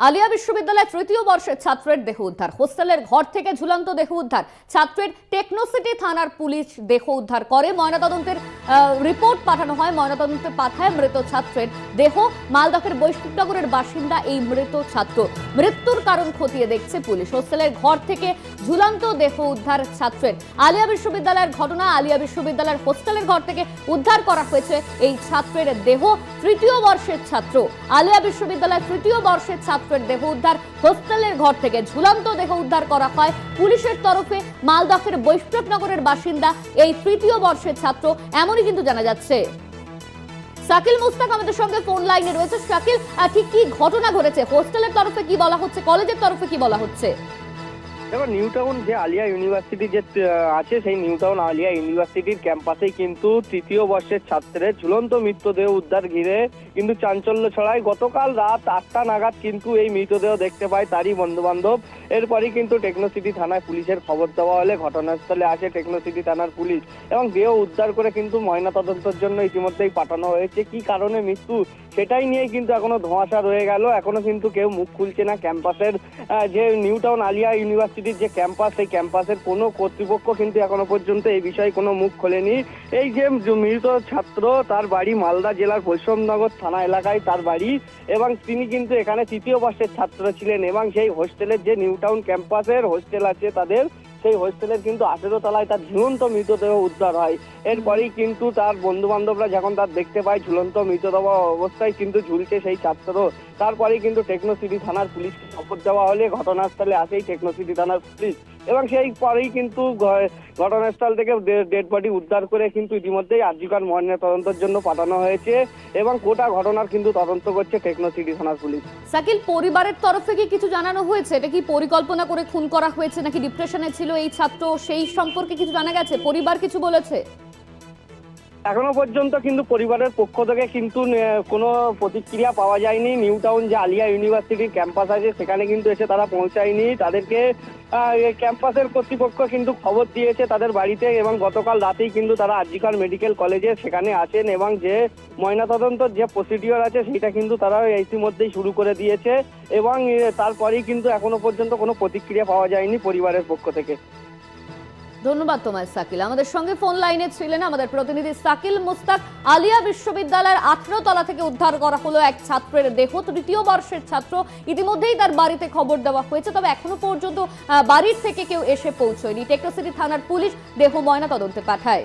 আলিয়া বিশ্ববিদ্যালয়ের তৃতীয় বর্ষের ছাত্রের দেহ উদ্ধার, হোস্টেলের ঘর থেকে ঝুলন্ত দেহ উদ্ধার। ছাত্রের টেকনোসিটি থানার পুলিশ দেহ উদ্ধার করে, ময়নাতদন্তের রিপোর্ট পাঠানো হয়। ময়নাতদন্তে পাঠায় মৃত ছাত্রের দেহ। মালদহের বৈষ্ণবনগরের বাসিন্দা এই মৃত ছাত্র। মৃত্যুর কারণ খতিয়ে দেখছে পুলিশ। হোস্টেলের ঘর থেকে ঝুলন্ত দেহ উদ্ধার ছাত্রের। আলিয়া বিশ্ববিদ্যালয়ের ঘটনা। আলিয়া বিশ্ববিদ্যালয়ের হোস্টেলের ঘর থেকে উদ্ধার করা হয়েছে এই ছাত্রের দেহ। তৃতীয় বর্ষের ছাত্র, আলিয়া বিশ্ববিদ্যালয়ের তৃতীয় বর্ষের ছাত্রের দেহ উদ্ধার। হোস্টেলের ঘর থেকে ঝুলন্ত দেহ উদ্ধার করা হয় পুলিশের তরফে। মালদহের বৈষ্ণবনগরের বাসিন্দা এই তৃতীয় বর্ষের ছাত্র, এমনই কিন্তু জানা যাচ্ছে। শাকিল মুস্তাক আমাদের সঙ্গে ফোন লাইনে রয়েছে। শাকিল, ঠিক কি ঘটনা ঘটেছে? হোস্টেলের তরফে কি বলা হচ্ছে, কলেজের তরফে কি বলা হচ্ছে? দেখো, নিউ টাউন যে আলিয়া ইউনিভার্সিটি যে আছে, সেই নিউ টাউন আলিয়া ইউনিভার্সিটির ক্যাম্পাসেই কিন্তু তৃতীয় বর্ষের ছাত্রের ঝুলন্ত মৃতদেহ উদ্ধার ঘিরে কিন্তু চাঞ্চল্য ছড়ায়। গতকাল রাত 8টা নাগাদ কিন্তু এই মৃতদেহ দেখতে পায় তারই বন্ধু বান্ধব। এরপরই কিন্তু টেকনোসিটি থানায় পুলিশের খবর দেওয়া হলে ঘটনাস্থলে আসে টেকনোসিটি থানার পুলিশ এবং দেহ উদ্ধার করে কিন্তু ময়নাতদন্তের জন্য ইতিমধ্যেই পাঠানো হয়েছে। কি কারণে মৃত্যু সেটাই নিয়ে কিন্তু এখনো ধোঁয়াশা রয়ে গেল। এখনো কিন্তু কেউ মুখ খুলছে না। ক্যাম্পাসের যে নিউ টাউন আলিয়া ইউনিভার্সিটির যে ক্যাম্পাস, সেই ক্যাম্পাসের কোনো কর্তৃপক্ষ কিন্তু এখনো পর্যন্ত এই বিষয়ে কোনো মুখ খোলেনি। এই যে মৃত ছাত্র, তার বাড়ি মালদা জেলার বৈষ্ণবনগর থানা এলাকায় তার বাড়ি, এবং তিনি কিন্তু এখানে তৃতীয় বর্ষের ছাত্র ছিলেন। এবং সেই হোস্টেলের যে নিউ টাউন ক্যাম্পাসের হোস্টেল আছে তাদের, সেই হোস্টেলের কিন্তু 18 তলায় তার ঝুলন্ত মৃতদেহ উদ্ধার হয়। এরপরেই কিন্তু তার বন্ধু বান্ধবরা যখন তার দেখতে পায় ঝুলন্ত মৃতদেহ অবস্থায় কিন্তু ঝুলছে সেই ছাত্র, তারপরেই কিন্তু টেকনোসিটি থানার পুলিশকে খবর দেওয়া হলে ঘটনাস্থলে আসেই টেকনোসিটি থানার পুলিশ, এবং সেই পরেই কিন্তু ঘটনাস্থল থেকে ডেড বডি উদ্ধার করে কিন্তু ইতিমধ্যেই আরজিকর ময়নাতদন্তের জন্য পাঠানো হয়েছে এবং গোটা ঘটনার কিন্তু তদন্ত করছে টেকনোসিটি থানার পুলিশ। শাকিল, পরিবারের তরফে কি কিছু জানানো হয়েছে? এটা কি পরিকল্পনা করে খুন করা হয়েছে নাকি ডিপ্রেশনে ছিল এই ছাত্র, সেই সম্পর্কে কিছু জানা গেছে? পরিবার কিছু বলেছে? এখনো পর্যন্ত কিন্তু পরিবারের পক্ষ থেকে কিন্তু কোনো প্রতিক্রিয়া পাওয়া যায়নি। নিউ টাউন যে আলিয়া ইউনিভার্সিটির ক্যাম্পাস আছে সেখানে কিন্তু এসে তারা পৌঁছায়নি। তাদেরকে ক্যাম্পাসের কর্তৃপক্ষ কিন্তু খবর দিয়েছে তাদের বাড়িতে, এবং গতকাল রাতেই কিন্তু তারা আরজিকর মেডিকেল কলেজে সেখানে আছেন, এবং যে ময়নাতদন্তের যে প্রসিডিওর আছে সেটা কিন্তু তারা ইতিমধ্যেই শুরু করে দিয়েছে, এবং তারপরেই কিন্তু এখনো পর্যন্ত কোনো প্রতিক্রিয়া পাওয়া যায়নি পরিবারের পক্ষ থেকে। ধন্যবাদ তোমায় শাকিল। আমাদের সঙ্গে ফোন লাইনে ছিলেন আমাদের প্রতিনিধি শাকিল মুস্তাক। আলিয়া বিশ্ববিদ্যালয়ের 18 তলা থেকে উদ্ধার করা হলো এক ছাত্রের দেহ, তৃতীয় বর্ষের ছাত্র। ইতিমধ্যেই তার বাড়িতে খবর দেওয়া হয়েছে, তবে এখনো পর্যন্ত বাড়ির থেকে কেউ এসে পৌঁছয়নি। টেকনোসিটি থানার পুলিশ দেহ ময়নাতদন্তে পাঠায়।